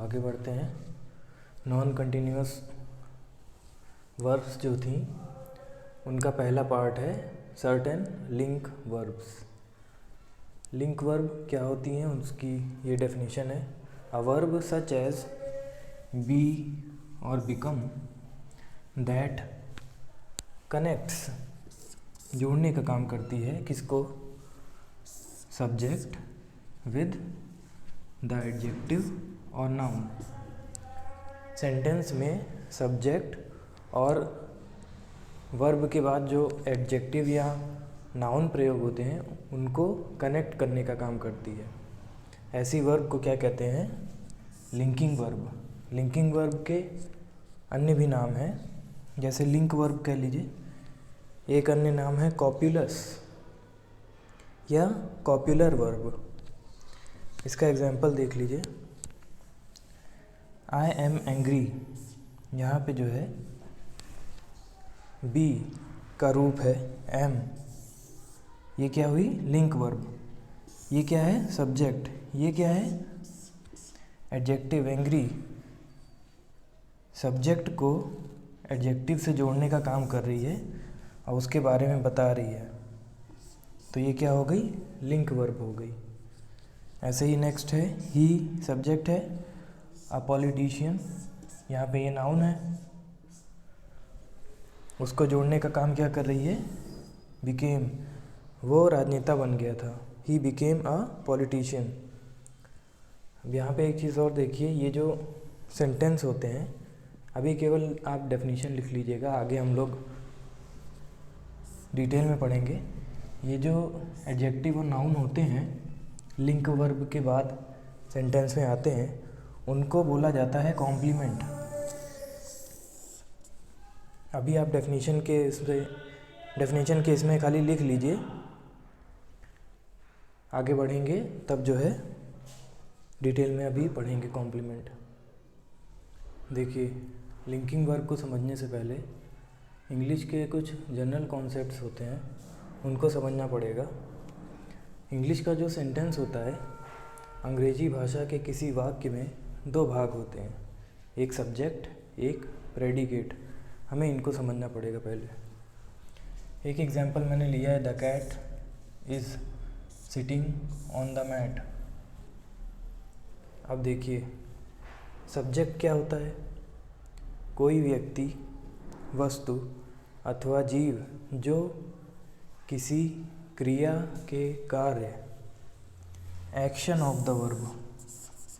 आगे बढ़ते हैं। नॉन कंटिन्यूअस वर्ब्स जो थी उनका पहला पार्ट है certain link verbs. Link verb क्या होती हैं उसकी ये डेफिनेशन है। A verb such as be और बिकम दैट कनेक्ट्स, जोड़ने का काम करती है किसको, सब्जेक्ट विद द एडजेक्टिव और नाउन। सेंटेंस में सब्जेक्ट और वर्ब के बाद जो एडजेक्टिव या नाउन प्रयोग होते हैं उनको कनेक्ट करने का काम करती है। ऐसी वर्ब को क्या कहते हैं, लिंकिंग वर्ब। लिंकिंग वर्ब के अन्य भी नाम हैं, जैसे लिंक वर्ब कह लीजिए। एक अन्य नाम है कॉप्युलस या कॉप्युलर वर्ब। इसका एग्जाम्पल देख लीजिए। आई एम एंग्री, यहाँ पे जो है बी का रूप है एम, ये क्या हुई, लिंक वर्ब। ये क्या है, सब्जेक्ट। ये क्या है, एडजेक्टिव। एंग्री सब्जेक्ट को एडजेक्टिव से जोड़ने का काम कर रही है और उसके बारे में बता रही है, तो ये क्या हो गई, लिंक वर्ब हो गई। ऐसे ही नेक्स्ट है ही, सब्जेक्ट है। अ पॉलिटिशियन, यहाँ पे ये नाउन है, उसको जोड़ने का काम क्या कर रही है, बिकेम, वो राजनेता बन गया था। He became a politician. अब यहाँ पे एक चीज़ और देखिए, ये जो सेंटेंस होते हैं, अभी केवल आप डेफिनेशन लिख लीजिएगा, आगे हम लोग डिटेल में पढ़ेंगे। ये जो एडजेक्टिव और नाउन होते हैं लिंक वर्ब के बाद सेंटेंस में आते हैं, उनको बोला जाता है कॉम्प्लीमेंट। अभी आप डेफिनेशन के इसमें खाली लिख लीजिए, आगे बढ़ेंगे तब जो है डिटेल में अभी पढ़ेंगे कॉम्प्लीमेंट। देखिए, लिंकिंग वर्ब को समझने से पहले इंग्लिश के कुछ जनरल कॉन्सेप्ट्स होते हैं, उनको समझना पड़ेगा। इंग्लिश का जो सेंटेंस होता है, अंग्रेजी भाषा के किसी वाक्य में दो भाग होते हैं, एक सब्जेक्ट, एक प्रेडिकेट। हमें इनको समझना पड़ेगा पहले। एक एग्जांपल मैंने लिया है, the cat is sitting on the mat. अब देखिए, सब्जेक्ट क्या होता है, कोई व्यक्ति, वस्तु अथवा जीव जो किसी क्रिया के कार्य, एक्शन ऑफ द वर्ब,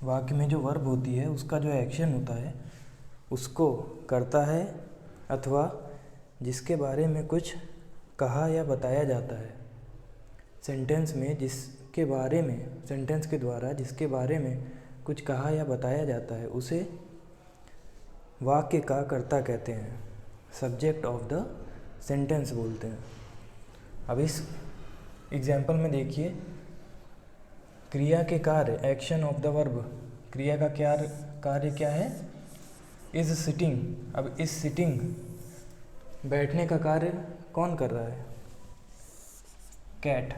वाक्य में जो वर्ब होती है उसका जो एक्शन होता है उसको करता है, अथवा जिसके बारे में कुछ कहा या बताया जाता है। सेंटेंस में जिसके बारे में, सेंटेंस के द्वारा जिसके बारे में कुछ कहा या बताया जाता है उसे वाक्य का कर्ता कहते हैं, सब्जेक्ट ऑफ द सेंटेंस बोलते हैं। अब इस एग्जाम्पल में देखिए, क्रिया के कार्य, एक्शन ऑफ द वर्ब, क्रिया का क्या कार्य क्या है, इज़ सिटिंग। अब इस सिटिंग, बैठने का कार्य कौन कर रहा है, कैट।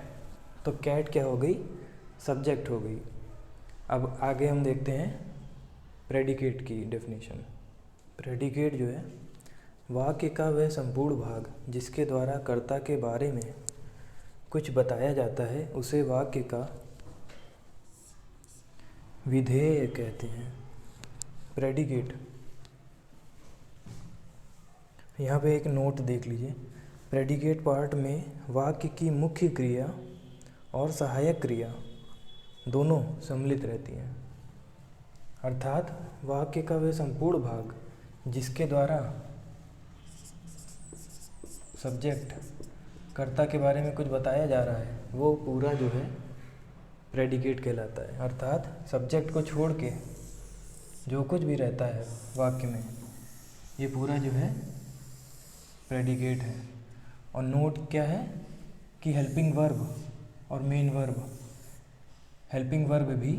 तो कैट क्या हो गई, सब्जेक्ट हो गई। अब आगे हम देखते हैं प्रेडिकेट की डेफिनेशन। प्रेडिकेट जो है, वाक्य का वह संपूर्ण भाग जिसके द्वारा कर्ता के बारे में कुछ बताया जाता है उसे वाक्य का विधेय कहते हैं, प्रेडिकेट। यहाँ पे एक नोट देख लीजिए, प्रेडिकेट पार्ट में वाक्य की मुख्य क्रिया और सहायक क्रिया दोनों सम्मिलित रहती हैं। अर्थात वाक्य का वह संपूर्ण भाग जिसके द्वारा सब्जेक्ट, कर्ता के बारे में कुछ बताया जा रहा है, वो पूरा जो है प्रेडिकेट कहलाता है। अर्थात सब्जेक्ट को छोड़ के जो कुछ भी रहता है वाक्य में, ये पूरा जो है प्रेडिकेट है। और नोट क्या है कि हेल्पिंग वर्ब और मेन वर्ब, हेल्पिंग वर्ब भी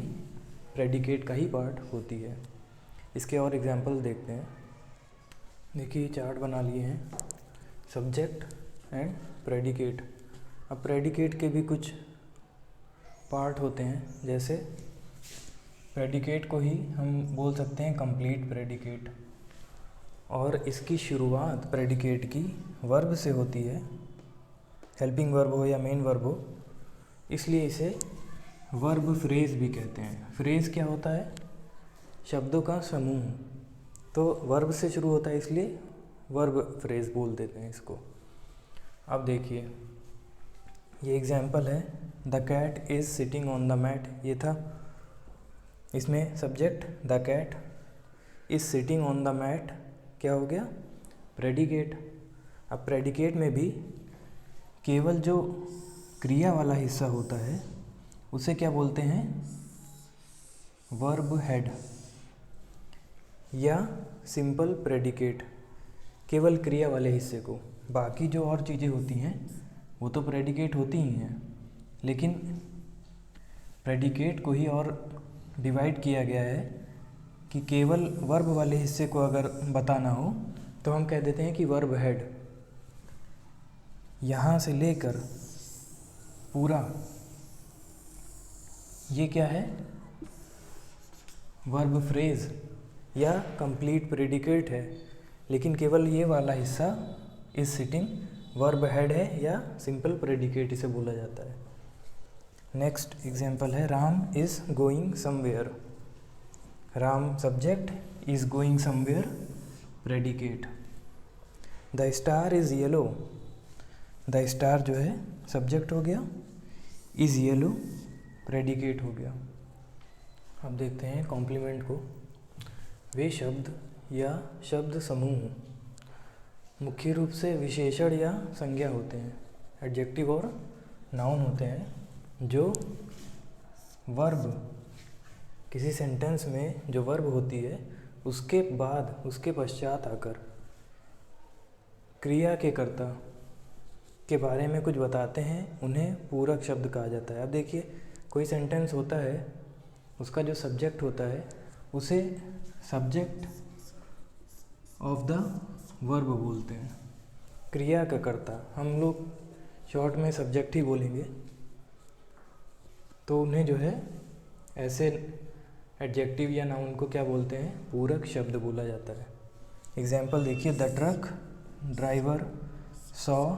प्रेडिकेट का ही पार्ट होती है। इसके और एग्जांपल देखते हैं। देखिए, चार्ट बना लिए हैं, सब्जेक्ट एंड प्रेडिकेट। अब प्रेडिकेट के भी कुछ पार्ट होते हैं, जैसे प्रेडिकेट को ही हम बोल सकते हैं कंप्लीट प्रेडिकेट, और इसकी शुरुआत प्रेडिकेट की वर्ब से होती है, हेल्पिंग वर्ब हो या मेन वर्ब हो, इसलिए इसे वर्ब फ्रेज भी कहते हैं। फ्रेज क्या होता है? शब्दों का समूह। तो वर्ब से शुरू होता है इसलिए वर्ब फ्रेज बोल देते हैं इसको। अब देखिए, ये एग्जाम्पल है, the cat is sitting on the mat. ये था, इसमें subject the cat is sitting on the mat क्या हो गया? प्रेडिकेट। अब प्रेडिकेट में भी केवल जो क्रिया वाला हिस्सा होता है उसे क्या बोलते हैं? वर्ब हेड या सिंपल प्रेडिकेट, केवल क्रिया वाले हिस्से को। बाकी जो और चीज़ें होती हैं वो तो प्रेडिकेट होती ही हैं, लेकिन प्रेडिकेट को ही और डिवाइड किया गया है कि केवल वर्ब वाले हिस्से को अगर बताना हो तो हम कह देते हैं कि वर्ब हेड। यहाँ से लेकर पूरा ये क्या है? वर्ब फ्रेज या कंप्लीट प्रेडिकेट है, लेकिन केवल ये वाला हिस्सा इज सिटिंग वर्ब हेड है या सिंपल प्रेडिकेट इसे बोला जाता है। नेक्स्ट एग्जांपल है, Ram is going somewhere. Ram subject, is going somewhere predicate. The star is yellow. The star जो है सब्जेक्ट हो गया, इज़ येलो प्रेडिकेट हो गया। अब देखते हैं कॉम्प्लीमेंट को। वे शब्द या शब्द समूह मुख्य रूप से विशेषण या संज्ञा होते हैं, एडजेक्टिव और नाउन होते हैं, जो वर्ब, किसी सेंटेंस में जो वर्ब होती है उसके बाद, उसके पश्चात आकर क्रिया के कर्ता के बारे में कुछ बताते हैं, उन्हें पूरक शब्द कहा जाता है। अब देखिए, कोई सेंटेंस होता है, उसका जो सब्जेक्ट होता है उसे सब्जेक्ट ऑफ द वर्ब बोलते हैं, क्रिया का कर्ता। हम लोग शॉर्ट में सब्जेक्ट ही बोलेंगे, तो उन्हें जो है ऐसे एडजेक्टिव या नाउन को क्या बोलते हैं? पूरक शब्द बोला जाता है। एग्जाम्पल देखिए, the truck driver saw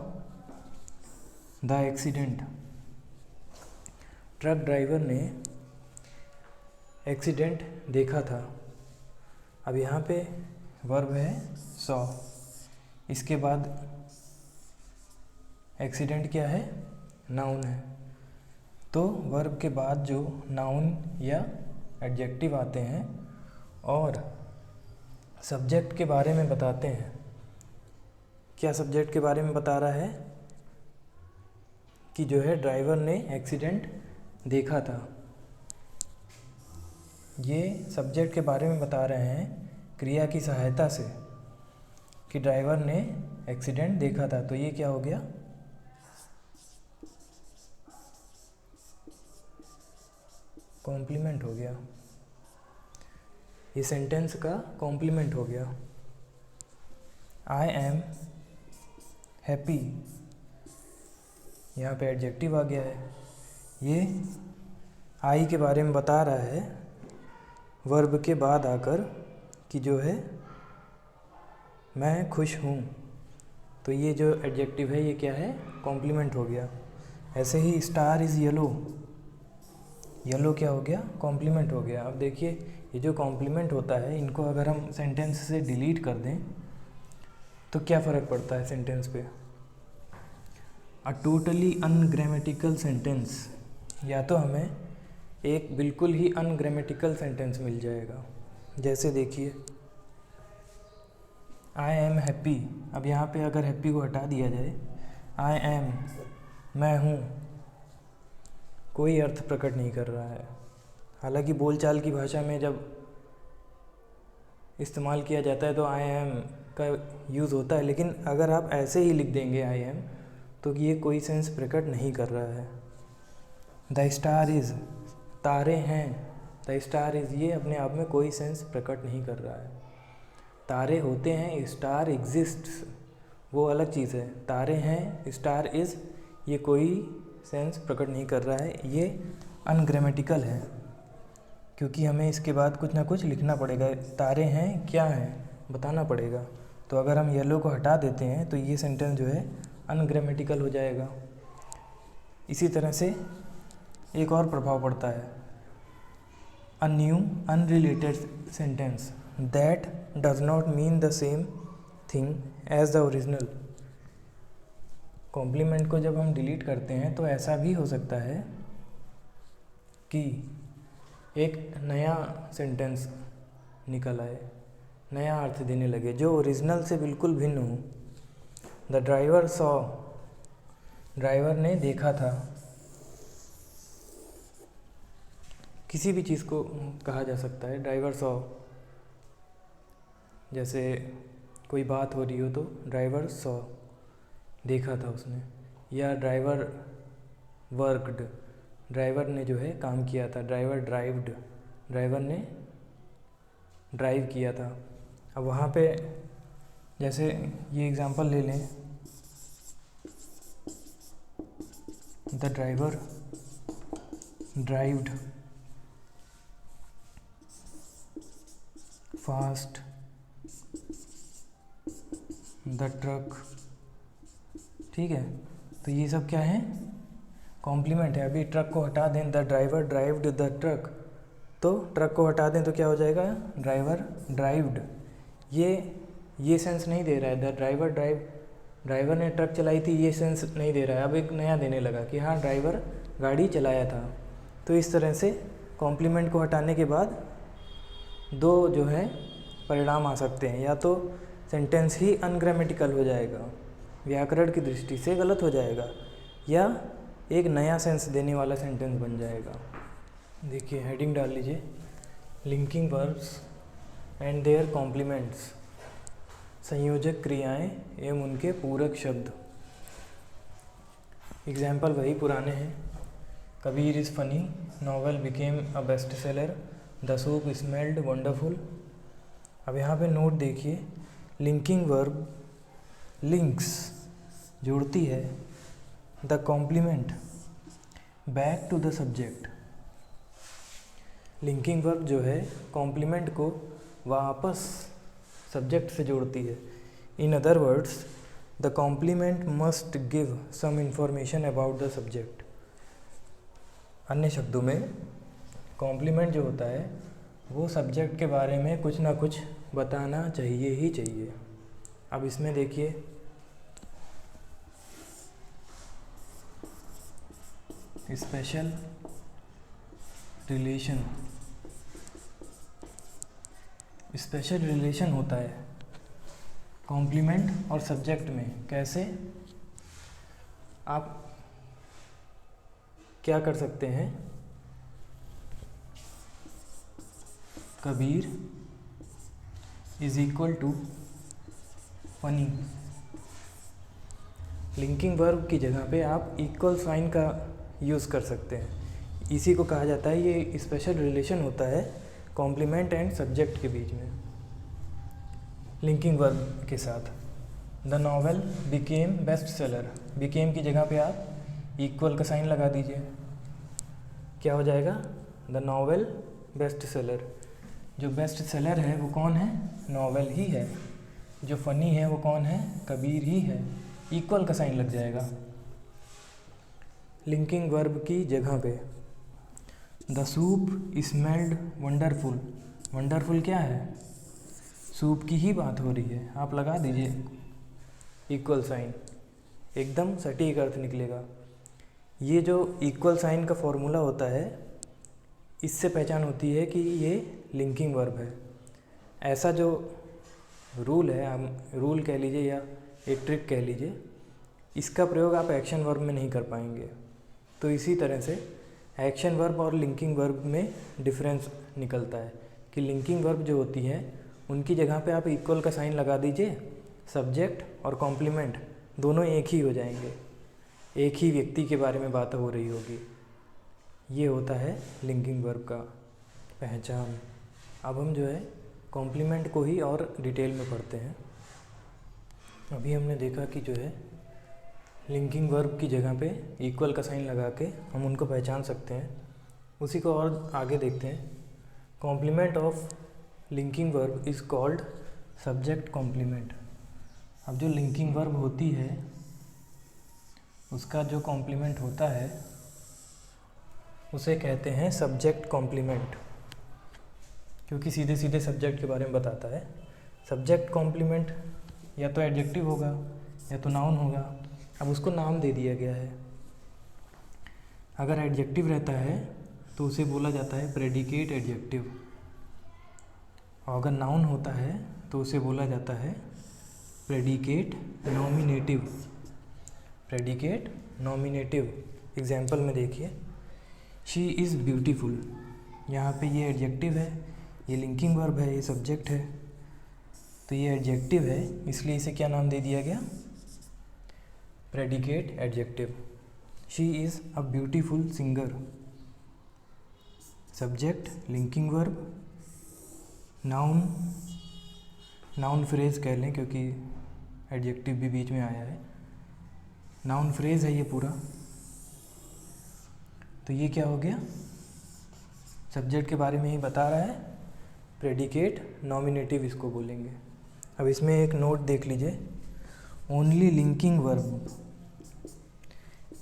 the accident. Truck driver ने एक्सीडेंट देखा था। अब यहाँ पे वर्ब है सॉ, इसके बाद एक्सीडेंट क्या है? नाउन है। तो वर्ब के बाद जो नाउन या एडजेक्टिव आते हैं और सब्जेक्ट के बारे में बताते हैं, क्या सब्जेक्ट के बारे में बता रहा है? कि जो है ड्राइवर ने एक्सीडेंट देखा था। ये सब्जेक्ट के बारे में बता रहे हैं क्रिया की सहायता से कि ड्राइवर ने एक्सीडेंट देखा था। तो ये क्या हो गया? कॉम्प्लीमेंट हो गया। ये सेंटेंस का कॉम्प्लीमेंट हो गया। आई एम हैप्पी, यहाँ पे एडजेक्टिव आ गया है। ये आई के बारे में बता रहा है वर्ब के बाद आकर कि जो है मैं खुश हूँ। तो ये जो एडजेक्टिव है ये क्या है? कॉम्प्लीमेंट हो गया। ऐसे ही स्टार इज़ येलो, येलो क्या हो गया? कॉम्प्लीमेंट हो गया। अब देखिए, ये जो कॉम्प्लीमेंट होता है, इनको अगर हम सेंटेंस से डिलीट कर दें तो क्या फ़र्क पड़ता है सेंटेंस पे? अ टोटली अनग्रामेटिकल सेंटेंस, या तो हमें एक बिल्कुल ही अनग्रामेटिकल सेंटेंस मिल जाएगा। जैसे देखिए, आई एम हैप्पी। अब यहाँ पे अगर हैप्पी को हटा दिया जाए, आई एम, मैं हूँ, कोई अर्थ प्रकट नहीं कर रहा है। हालांकि बोलचाल की भाषा में जब इस्तेमाल किया जाता है तो आई एम का यूज़ होता है, लेकिन अगर आप ऐसे ही लिख देंगे आई एम, तो ये कोई सेंस प्रकट नहीं कर रहा है। द स्टार इज़, तारे हैं, द स्टार इज़, ये अपने आप में कोई सेंस प्रकट नहीं कर रहा है। तारे होते हैं, स्टार एग्जिस्ट्स, वो अलग चीज़ है। तारे हैं, स्टार इज़, ये कोई सेंस प्रकट नहीं कर रहा है, ये अनग्रामेटिकल है। क्योंकि हमें इसके बाद कुछ ना कुछ लिखना पड़ेगा। तारे हैं क्या हैं बताना पड़ेगा। तो अगर हम येलो को हटा देते हैं तो ये सेंटेंस जो है अनग्रामेटिकल हो जाएगा। इसी तरह से एक और प्रभाव पड़ता है, a new unrelated sentence that does not mean the same thing as the original. Complement को जब हम डिलीट करते हैं तो ऐसा भी हो सकता है कि एक नया सेंटेंस निकल आए, नया अर्थ देने लगे जो ओरिजिनल से बिल्कुल भिन्न हो। द ड्राइवर सॉ, ड्राइवर ने देखा था। किसी भी चीज़ को कहा जा सकता है ड्राइवर सॉ। जैसे कोई बात हो रही हो तो ड्राइवर सॉ, देखा था उसने। या ड्राइवर वर्कड, ड्राइवर ने जो है काम किया था। ड्राइवर ड्राइव्ड, ड्राइवर ने ड्राइव किया था। अब वहाँ पे जैसे ये एग्जांपल ले लें, the driver derived fast the truck. ठीक है, तो ये सब क्या है, कॉम्प्लीमेंट है। अभी ट्रक को हटा दें, the driver derived the truck, तो ट्रक को हटा दें तो क्या हो जाएगा, ड्राइवर ड्राइव्ड। ये सेंस नहीं दे रहा है, द ड्राइवर ड्राइवर ने ट्रक चलाई थी, ये सेंस नहीं दे रहा है। अब एक नया देने लगा कि हाँ ड्राइवर गाड़ी चलाया था। तो इस तरह से कॉम्प्लीमेंट को हटाने के बाद दो जो है परिणाम आ सकते हैं। या तो सेंटेंस ही अनग्रामेटिकल हो जाएगा, व्याकरण की दृष्टि से गलत हो जाएगा, या एक नया सेंस देने वाला सेंटेंस बन जाएगा। देखिए हेडिंग डाल लीजिए, linking verbs and their complements, संयोजक क्रियाएं एवं उनके पूरक शब्द। एग्जाम्पल वही पुराने हैं, Kabir is funny, novel became a best seller, the soup smelled wonderful. अब यहाँ पे नोट देखिए, लिंकिंग वर्ब लिंक्स जोड़ती है the complement back to the subject. Linking verb जो है कॉम्प्लीमेंट को वापस सब्जेक्ट से जोड़ती है। In other words the complement must give some information about the subject. अन्य शब्दों में कॉम्प्लीमेंट जो होता है वो सब्जेक्ट के बारे में कुछ ना कुछ बताना चाहिए ही चाहिए। अब इसमें देखिए, स्पेशल रिलेशन, स्पेशल रिलेशन होता है कॉम्प्लीमेंट और सब्जेक्ट में। कैसे, आप क्या कर सकते हैं, Kabir is equal to funny. Linking verb की जगह पे आप इक्वल साइन का यूज़ कर सकते हैं। इसी को कहा जाता है, ये स्पेशल रिलेशन होता है कॉम्प्लीमेंट एंड सब्जेक्ट के बीच में लिंकिंग वर्ब के साथ। The novel became best seller, became की जगह पे आप इक्वल का साइन लगा दीजिए, क्या हो जाएगा, द नॉवेल बेस्ट सेलर। जो बेस्ट सेलर है वो कौन है, नॉवेल ही है। जो फनी है वो कौन है, कबीर ही है। इक्वल का साइन लग जाएगा लिंकिंग वर्ब की जगह पे। The soup smelled wonderful, wonderful क्या है, सूप की ही बात हो रही है, आप लगा दीजिए इक्वल साइन, एकदम सटीक अर्थ निकलेगा। ये जो इक्वल साइन का फॉर्मूला होता है, इससे पहचान होती है कि ये लिंकिंग वर्ब है। ऐसा जो रूल है, हम रूल कह लीजिए या एक ट्रिक कह लीजिए, इसका प्रयोग आप एक्शन वर्ब में नहीं कर पाएंगे। तो इसी तरह से एक्शन वर्ब और लिंकिंग वर्ब में डिफरेंस निकलता है कि लिंकिंग वर्ब जो होती है उनकी जगह पे आप इक्वल का साइन लगा दीजिए, सब्जेक्ट और कॉम्प्लीमेंट दोनों एक ही हो जाएंगे, एक ही व्यक्ति के बारे में बात हो रही होगी। ये होता है लिंकिंग वर्ब का पहचान। अब हम जो है कॉम्प्लीमेंट को ही और डिटेल में पढ़ते हैं। अभी हमने देखा कि जो है लिंकिंग वर्ब की जगह पे इक्वल का साइन लगा के हम उनको पहचान सकते हैं। उसी को और आगे देखते हैं। Complement of linking verb is called subject complement. अब जो लिंकिंग वर्ब होती है उसका जो कॉम्प्लीमेंट होता है उसे कहते हैं सब्जेक्ट कॉम्प्लीमेंट, क्योंकि सीधे सीधे सब्जेक्ट के बारे में बताता है। सब्जेक्ट कॉम्प्लीमेंट या तो एडजेक्टिव होगा या तो नाउन होगा। अब उसको नाम दे दिया गया है। अगर एडजेक्टिव रहता है तो उसे बोला जाता है प्रेडिकेट एडजेक्टिव, और अगर नाउन होता है तो उसे बोला जाता है predicate nominative. Predicate nominative. Example में देखिए, शी इज़ ब्यूटीफुल। यहाँ पे ये एडजेक्टिव है, ये लिंकिंग वर्ब है, ये सब्जेक्ट है, तो ये एडजेक्टिव है, इसलिए इसे क्या नाम दे दिया गया? Predicate adjective. She is a beautiful singer. Subject linking verb, noun, noun phrase कह लें क्योंकि एडजेक्टिव भी बीच में आया है। नाउन फ्रेज है ये पूरा। तो ये क्या हो गया? सब्जेक्ट के बारे में ही बता रहा है, प्रेडिकेट नॉमिनेटिव इसको बोलेंगे। अब इसमें एक नोट देख लीजिए, only linking verb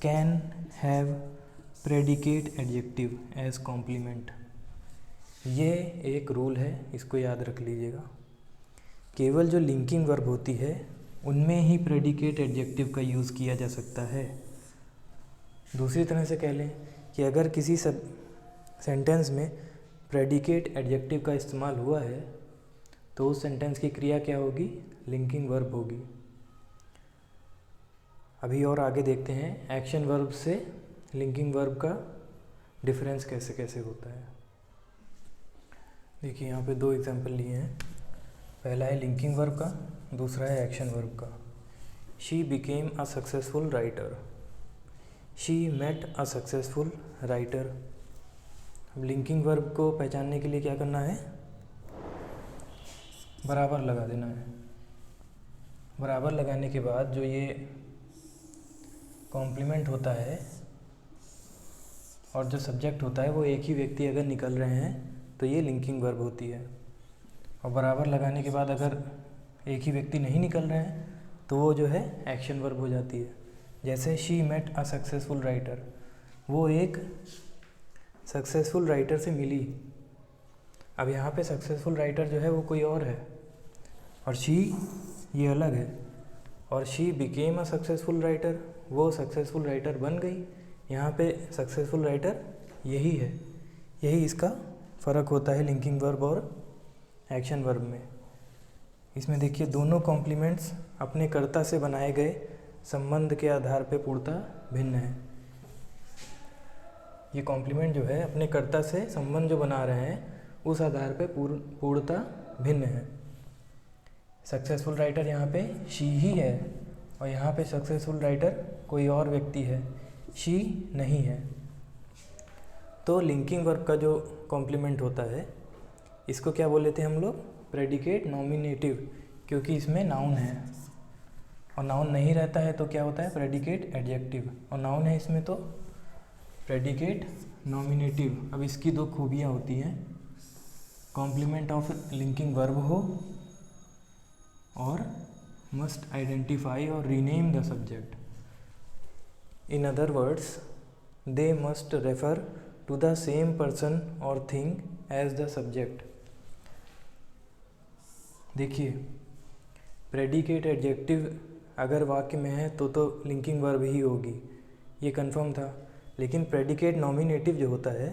can have predicate adjective as complement. ये एक रूल है, इसको याद रख लीजिएगा। केवल जो लिंकिंग वर्ब होती है उनमें ही प्रेडिकेट एडजेक्टिव का यूज़ किया जा सकता है। दूसरी तरह से कह लें कि अगर किसी सेंटेंस में प्रेडिकेट एडजेक्टिव का इस्तेमाल हुआ है तो उस सेंटेंस की क्रिया क्या होगी? लिंकिंग वर्ब होगी। अभी और आगे देखते हैं एक्शन वर्ब से लिंकिंग वर्ब का डिफरेंस कैसे कैसे होता है। देखिए यहाँ पे दो एग्जांपल लिए हैं। पहला है लिंकिंग वर्ब का, दूसरा है एक्शन वर्ब का। She became a successful writer. She met a successful writer. अब लिंकिंग वर्ब को पहचानने के लिए क्या करना है? बराबर लगा देना है। बराबर लगाने के बाद जो ये कॉम्प्लीमेंट होता है और जो सब्जेक्ट होता है वो एक ही व्यक्ति अगर निकल रहे हैं तो ये लिंकिंग वर्ब होती है। और बराबर लगाने के बाद अगर एक ही व्यक्ति नहीं निकल रहे हैं तो वो जो है एक्शन वर्ब हो जाती है। जैसे she met a successful writer, वो एक सक्सेसफुल राइटर से मिली। अब यहाँ पे सक्सेसफुल राइटर जो है वो कोई और है और शी ये अलग है। और she became a successful writer, वो सक्सेसफुल राइटर बन गई। यहाँ पे सक्सेसफुल राइटर यही है। यही इसका फ़र्क होता है लिंकिंग वर्ब और एक्शन वर्ब में। इसमें देखिए दोनों कॉम्प्लीमेंट्स अपने कर्ता से बनाए गए संबंध के आधार पे पूर्णतः भिन्न है। ये कॉम्प्लीमेंट जो है अपने कर्ता से संबंध जो बना रहे हैं उस आधार पे पूर्णतः भिन्न है। सक्सेसफुल राइटर यहाँ पे शी ही है और यहाँ पे सक्सेसफुल राइटर कोई और व्यक्ति है, शी नहीं है। तो लिंकिंग वर्ब का जो कॉम्प्लीमेंट होता है इसको क्या बोले थे हम लोग? प्रेडिकेट नॉमिनेटिव, क्योंकि इसमें नाउन है। और नाउन नहीं रहता है तो क्या होता है? Predicate adjective. और नाउन है इसमें तो प्रेडिकेट नॉमिनेटिव। अब इसकी दो खूबियाँ होती हैं, कॉम्प्लीमेंट ऑफ लिंकिंग वर्ब हो और मस्ट आइडेंटिफाई और rename the subject. In other words they must refer to the same person और थिंग एज द सब्जेक्ट। देखिए प्रेडिकेट एडजेक्टिव अगर वाक्य में है तो लिंकिंग वर्ब ही होगी, ये कंफर्म था। लेकिन प्रेडिकेट नॉमिनेटिव जो होता है,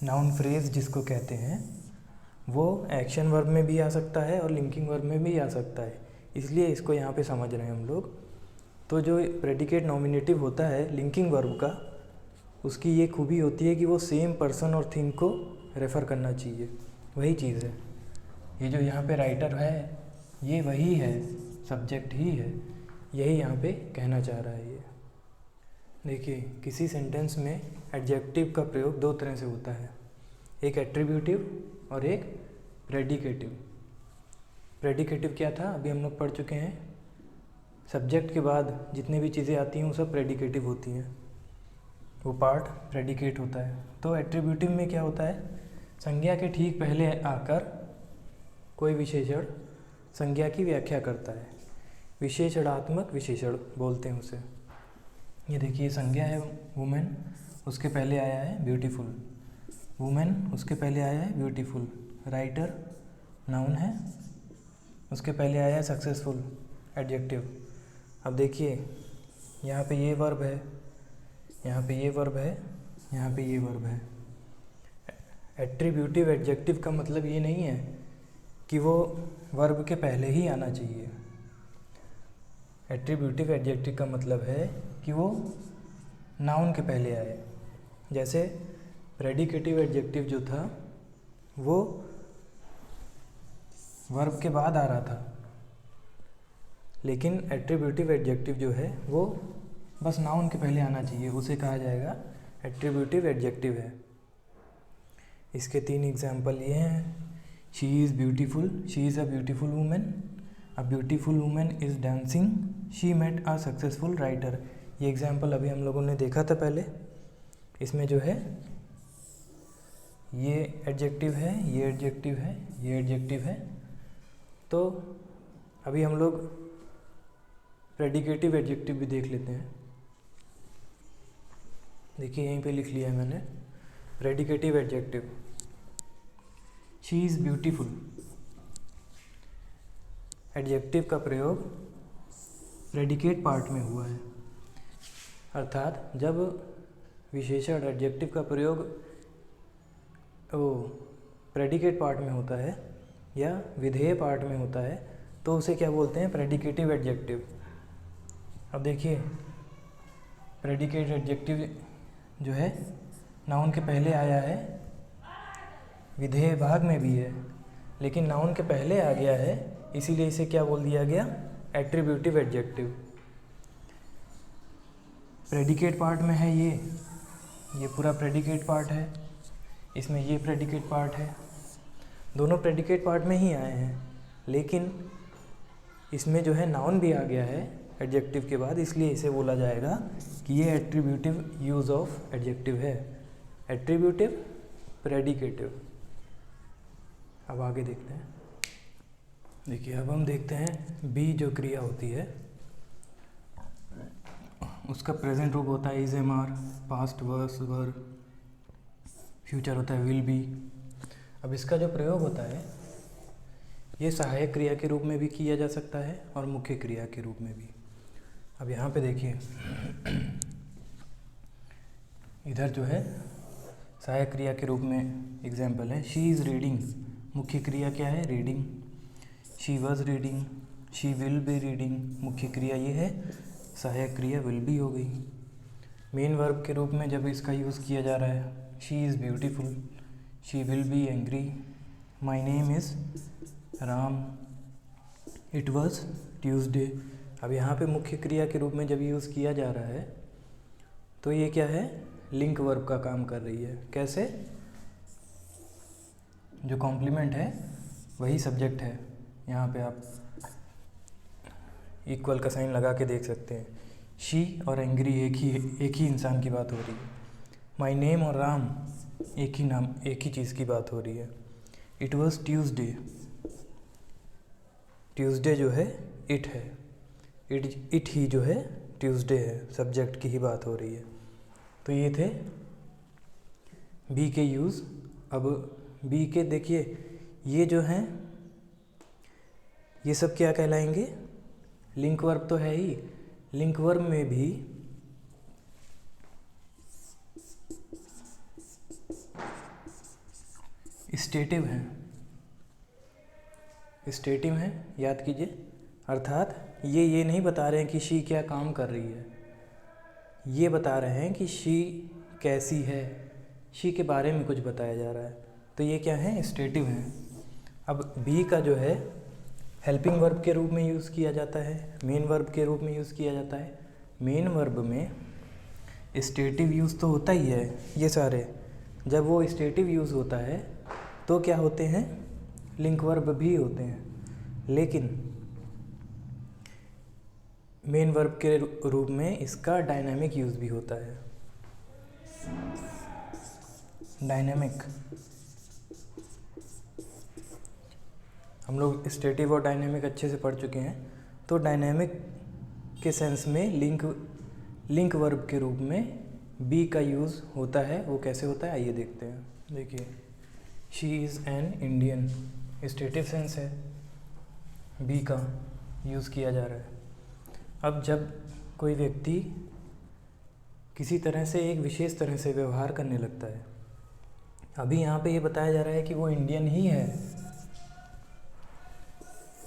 नाउन फ्रेज जिसको कहते हैं, वो एक्शन वर्ब में भी आ सकता है और लिंकिंग वर्ब में भी आ सकता है। इसलिए इसको यहाँ पे समझ रहे हैं हम लोग। तो जो प्रेडिकेट नॉमिनेटिव होता है लिंकिंग वर्ब का, उसकी ये खूबी होती है कि वो सेम पर्सन और थिंग को रेफ़र करना चाहिए। वही चीज़ है, ये जो यहाँ पे राइटर है ये वही है, सब्जेक्ट ही है, यही यहाँ पे कहना चाह रहा है ये। देखिए किसी सेंटेंस में एडजेक्टिव का प्रयोग दो तरह से होता है, एक एट्रीब्यूटिव और एक प्रेडिकेटिव। प्रेडिकेटिव क्या था? अभी हम लोग पढ़ चुके हैं, सब्जेक्ट के बाद जितनी भी चीज़ें आती हैं वो सब प्रेडिकेटिव होती हैं। वो पार्ट प्रेडिकेट होता है। तो एट्रीब्यूटिव में क्या होता है, संज्ञा के ठीक पहले आकर कोई विशेषण संज्ञा की व्याख्या करता है। विशेषणात्मक विशेषण बोलते हैं उसे। ये देखिए संज्ञा है वुमेन, उसके पहले आया है ब्यूटीफुल। वुमेन उसके पहले आया है ब्यूटीफुल। राइटर नाउन है, उसके पहले आया है सक्सेसफुल एडजेक्टिव। अब देखिए यहाँ पे ये वर्ब है, यहाँ पे ये वर्ब है, यहाँ पे ये वर्ब है। एट्रीब्यूटिव एडजेक्टिव का मतलब ये नहीं है कि वो वर्ब के पहले ही आना चाहिए। एट्रीब्यूटिव एडजेक्टिव का मतलब है कि वो नाउन के पहले आए। जैसे प्रेडिकेटिव एडजेक्टिव जो था वो वर्ब के बाद आ रहा था, लेकिन एट्रीब्यूटिव एडजेक्टिव जो है वो बस नाउन के पहले आना चाहिए, उसे कहा जाएगा एट्रीब्यूटिव एडजेक्टिव है। इसके 3 एग्जाम्पल ये हैं। She is beautiful, she is a beautiful woman. A beautiful woman is dancing, she met a successful writer. ये एग्जाम्पल अभी हम लोगों ने देखा था पहले। इसमें जो है ये एडजेक्टिव है, ये एडजेक्टिव है, ये एडजेक्टिव है। तो अभी हम लोग प्रेडिकेटिव एडजेक्टिव भी देख लेते हैं। देखिए यहीं पे लिख लिया है मैंने predicative adjective. She is beautiful. Adjective का प्रयोग प्रेडिकेट पार्ट में हुआ है, अर्थात जब विशेषण एडजेक्टिव का प्रयोग प्रेडिकेट पार्ट में होता है या विधेय पार्ट में होता है तो उसे क्या बोलते हैं, प्रेडिकेटिव एडजेक्टिव। अब देखिए प्रेडिकेट एडजेक्टिव जो है नाउन के पहले आया है, विधेय भाग में भी है, लेकिन नाउन के पहले आ गया है, इसीलिए इसे क्या बोल दिया गया, एट्रीब्यूटिव एडजेक्टिव। प्रेडिकेट पार्ट में है ये पूरा प्रेडिकेट पार्ट है, इसमें ये प्रेडिकेट पार्ट है, दोनों प्रेडिकेट पार्ट में ही आए हैं, लेकिन इसमें जो है नाउन भी आ गया है एडजेक्टिव के बाद, इसलिए इसे बोला जाएगा कि ये एट्रीब्यूटिव यूज़ ऑफ एडजेक्टिव है। Attributive, predicative. अब आगे देखते हैं। देखिए अब हम देखते हैं बी जो क्रिया होती है उसका प्रेजेंट रूप होता है is am are, past was were, future होता है विल बी। अब इसका जो प्रयोग होता है ये सहायक क्रिया के रूप में भी किया जा सकता है और मुख्य क्रिया के रूप में भी। अब यहाँ पे देखिए इधर जो है सहायक क्रिया के रूप में एग्जाम्पल है शी इज़ रीडिंग। मुख्य क्रिया क्या है, reading. She was reading, she will be reading. मुख्य क्रिया ये है, सहायक क्रिया विल बी हो गई। मेन वर्ब के रूप में जब इसका यूज़ किया जा रहा है, she is beautiful, she will be angry, my name is Ram, it was Tuesday. अब यहाँ पे मुख्य क्रिया के रूप में जब यूज़ किया जा रहा है तो ये क्या है, लिंक वर्ब का काम कर रही है। कैसे, जो कॉम्प्लीमेंट है वही सब्जेक्ट है। यहाँ पे आप इक्वल का साइन लगा के देख सकते हैं। शी और एंग्री एक ही इंसान की बात हो रही है। माई नेम और राम एक ही नाम, एक ही चीज़ की बात हो रही है। इट वॉज ट्यूसडे, ट्यूसडे जो है इट है, इट ही जो है ट्यूसडे है, सब्जेक्ट की ही बात हो रही है। तो ये थे बी के यूज़। अब बी के देखिए ये जो हैं ये सब क्या कहलाएंगे, लिंक वर्ब तो है ही, लिंक वर्ब में भी स्टेटिव हैं, स्टेटिव हैं, याद कीजिए। अर्थात ये नहीं बता रहे हैं कि शी क्या काम कर रही है, ये बता रहे हैं कि शी कैसी है, शी के बारे में कुछ बताया जा रहा है। तो ये क्या है, स्टेटिव हैं। अब बी का जो है हेल्पिंग वर्ब के रूप में यूज़ किया जाता है, मेन वर्ब के रूप में यूज़ किया जाता है। मेन वर्ब में स्टेटिव यूज़ तो होता ही है, ये सारे जब वो स्टेटिव यूज़ होता है तो क्या होते हैं, लिंक वर्ब भी होते हैं। लेकिन मेन वर्ब के रूप में इसका डायनामिक यूज़ भी होता है। डायनेमिक, हम लोग स्टेटिव और डायनेमिक अच्छे से पढ़ चुके हैं। तो डायनेमिक के सेंस में लिंक वर्ब के रूप में बी का यूज़ होता है। वो कैसे होता है आइए देखते हैं। देखिए, she is an Indian, stative sense है, बी का यूज़ किया जा रहा है। अब जब कोई व्यक्ति किसी तरह से एक विशेष तरह से व्यवहार करने लगता है, अभी यहाँ पे ये बताया जा रहा है कि वो इंडियन ही है,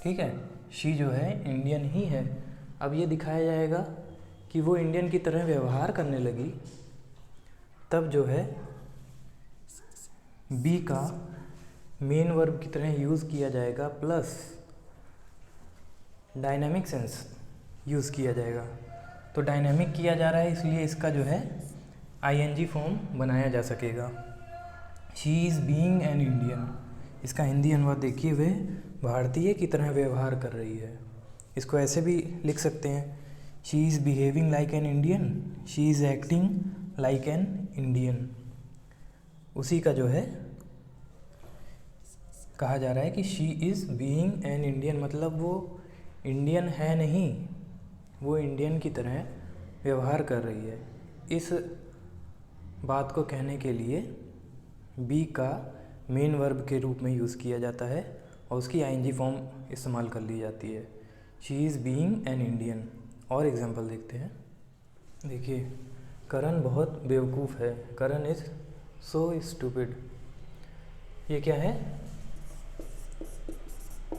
ठीक है, शी जो है इंडियन ही है। अब ये दिखाया जाएगा कि वो इंडियन की तरह व्यवहार करने लगी, तब जो है बी का मेन वर्ब की तरह यूज़ किया जाएगा प्लस डायनामिक सेंस यूज़ किया जाएगा। तो डायनामिक किया जा रहा है इसलिए इसका जो है आईएनजी फॉर्म बनाया जा सकेगा। She is being an Indian, इसका हिंदी अनुवाद देखिए, वे भारतीय की तरह व्यवहार कर रही है। इसको ऐसे भी लिख सकते हैं, she is behaving like an Indian, she is acting like an Indian. उसी का जो है कहा जा रहा है कि she is being an Indian, मतलब वो इंडियन है नहीं, वो इंडियन की तरह व्यवहार कर रही है। इस बात को कहने के लिए बी का मेन वर्ब के रूप में यूज़ किया जाता है और उसकी आईएनजी फॉर्म इस्तेमाल कर ली जाती है, she is being an Indian. और एग्जांपल देखते हैं। देखिए, करण बहुत बेवकूफ़ है, करण इज़ सो स्टूपिड। ये क्या है?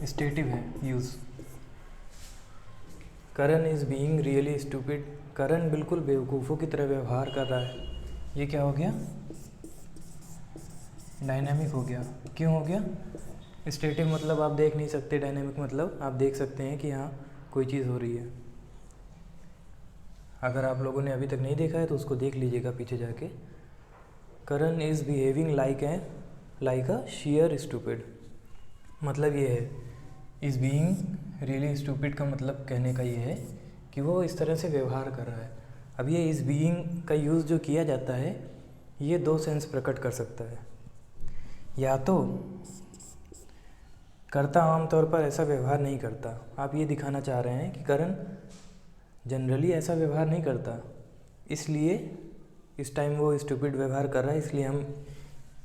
स्टेटिव है use. Karan is being really stupid, Karan बिल्कुल बेवकूफ़ों की तरह व्यवहार कर रहा है। ये क्या हो गया? डायनामिक हो गया। क्यों हो गया? स्टेटिव मतलब आप देख नहीं सकते, डायनामिक मतलब आप देख सकते हैं कि हाँ कोई चीज़ हो रही है। अगर आप लोगों ने अभी तक नहीं देखा है तो उसको देख लीजिएगा पीछे जाके। Karan is behaving like a sheer stupid, मतलब ये है, इज़ बीइंग रियली स्टूपिड का मतलब कहने का ये है कि वो इस तरह से व्यवहार कर रहा है। अब ये इज़ बीइंग का यूज़ जो किया जाता है ये दो सेंस प्रकट कर सकता है। या तो कर्ता आमतौर पर ऐसा व्यवहार नहीं करता, आप ये दिखाना चाह रहे हैं कि करण जनरली ऐसा व्यवहार नहीं करता, इसलिए इस टाइम वो स्टूपिड व्यवहार कर रहा है, इसलिए हम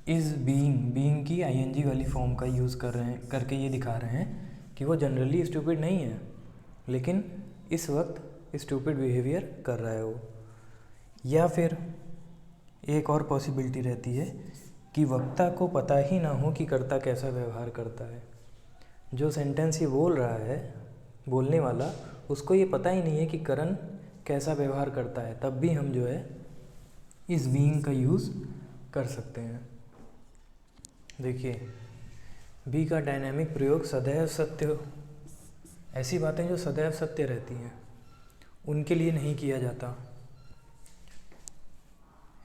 इज़ बीइंग की आईएनजी वाली फॉर्म का यूज़ कर रहे हैं, करके ये दिखा रहे हैं कि वो जनरली स्टूपिड नहीं है, लेकिन इस वक्त स्टूपिड बिहेवियर कर रहा है वो। या फिर एक और पॉसिबिलिटी रहती है कि वक्ता को पता ही ना हो कि कर्ता कैसा व्यवहार करता है। जो सेंटेंस ये बोल रहा है, बोलने वाला, उसको ये पता ही नहीं है कि करण कैसा व्यवहार करता है, तब भी हम जो है इस बीइंग का यूज़ कर सकते हैं। देखिए, बी का डायनामिक प्रयोग सदैव सत्य, ऐसी बातें जो सदैव सत्य रहती हैं उनके लिए नहीं किया जाता।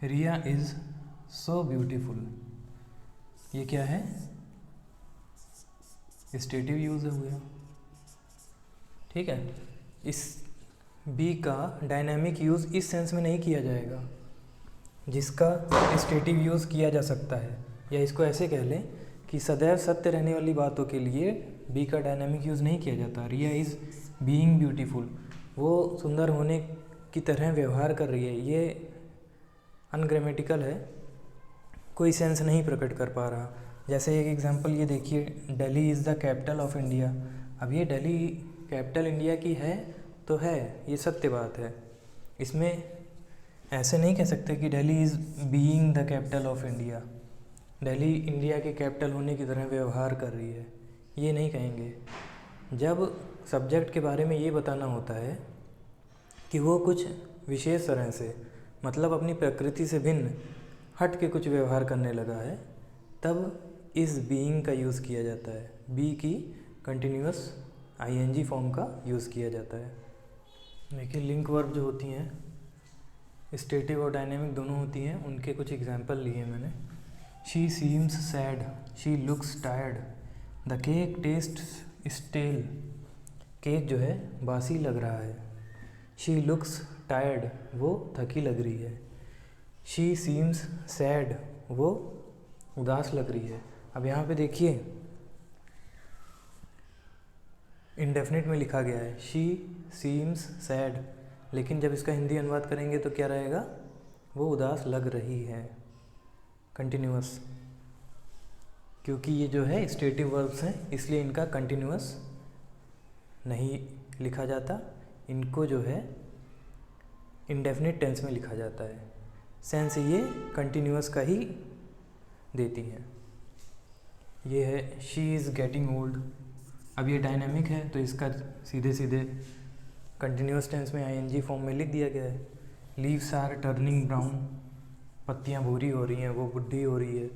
रिया इज़ सो ब्यूटीफुल, ये क्या है? स्टेटिव यूज़ हुआ, ठीक है। इस बी का डायनामिक यूज़ इस सेंस में नहीं किया जाएगा जिसका स्टेटिव यूज़ किया जा सकता है, या इसको ऐसे कह लें कि सदैव सत्य रहने वाली बातों के लिए बी का डायनामिक यूज़ नहीं किया जाता। रिया इज़ बीइंग ब्यूटीफुल, वो सुंदर होने की तरह व्यवहार कर रही है, ये अनग्रामेटिकल है, कोई सेंस नहीं प्रकट कर पा रहा। जैसे एक एग्जांपल ये देखिए, Delhi is the capital of India. अब ये दिल्ली कैपिटल इंडिया की है तो है, ये सत्य बात है, इसमें ऐसे नहीं कह सकते कि Delhi is being the capital of India, Delhi India के कैपिटल होने की तरह व्यवहार कर रही है, ये नहीं कहेंगे। जब सब्जेक्ट के बारे में ये बताना होता है कि वो कुछ विशेष तरह से, मतलब अपनी प्रकृति से भिन्न हट के कुछ व्यवहार करने लगा है, तब इस बीइंग का यूज़ किया जाता है, बी की कंटिन्यूअस आईएनजी फॉर्म का यूज़ किया जाता है। देखिए, लिंक वर्ब जो होती हैं स्टेटिव और डायनेमिक दोनों होती हैं, उनके कुछ एग्जांपल लिए मैंने। She seems sad, she looks tired, the cake tastes stale, cake जो है बासी लग रहा है। शी लुक्स टायर्ड, वो थकी लग रही है। शी सीम्स सैड, वो उदास लग रही है। अब यहाँ पे देखिए इंडेफिनिट में लिखा गया है शी सीम्स सैड, लेकिन जब इसका हिंदी अनुवाद करेंगे तो क्या रहेगा, वो उदास लग रही है, कंटिन्यूअस। क्योंकि ये जो है स्टेटिव वर्ब्स हैं इसलिए इनका कंटिन्यूअस नहीं लिखा जाता, इनको जो है इंडेफिनिट टेंस में लिखा जाता है। सेंस ये कंटिन्यूअस का ही देती हैं। ये है शी इज़ गेटिंग ओल्ड। अब ये डायनेमिक है तो इसका सीधे सीधे कंटिन्यूअस टेंस में आईएनजी फॉर्म में लिख दिया गया है। लीव्स आर टर्निंग ब्राउन, पत्तियाँ भूरी हो रही हैं, वो बुढ़ी हो रही है।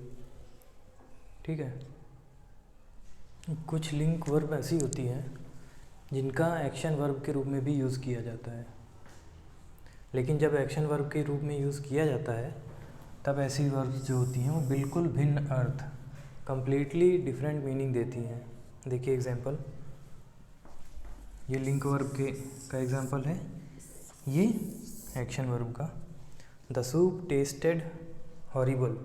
ठीक है। कुछ लिंक वर्ब ऐसी होती हैं जिनका एक्शन वर्ब के रूप में भी यूज़ किया जाता है, लेकिन जब एक्शन वर्ब के रूप में यूज़ किया जाता है तब ऐसी वर्ब्स जो होती हैं वो बिल्कुल भिन्न अर्थ, कंप्लीटली डिफरेंट मीनिंग देती हैं। देखिए एग्जांपल, ये लिंक वर्ब का एग्जांपल है, ये एक्शन वर्ब का। The soup tested horrible,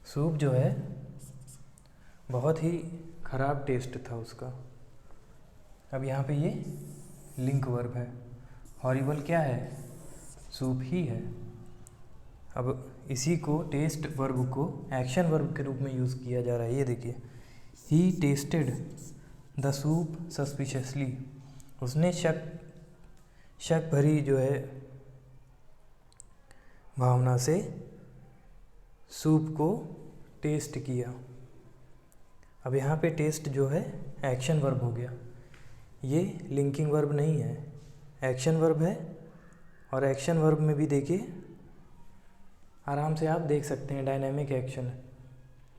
soup जो है बहुत ही ख़राब टेस्ट था उसका। अब यहाँ पे ये लिंक वर्ब है, हॉरिबल क्या है, सूप ही है। अब इसी को टेस्ट वर्ब को एक्शन वर्ब के रूप में यूज़ किया जा रहा है। ये देखिए, ही टेस्टेड द सूप सस्पिशियसली, उसने शक भरी जो है भावना से सूप को टेस्ट किया। अब यहाँ पे टेस्ट जो है एक्शन वर्ब हो गया, ये लिंकिंग वर्ब नहीं है, एक्शन वर्ब है। और एक्शन वर्ब में भी देखिए आराम से आप देख सकते हैं डायनेमिक एक्शन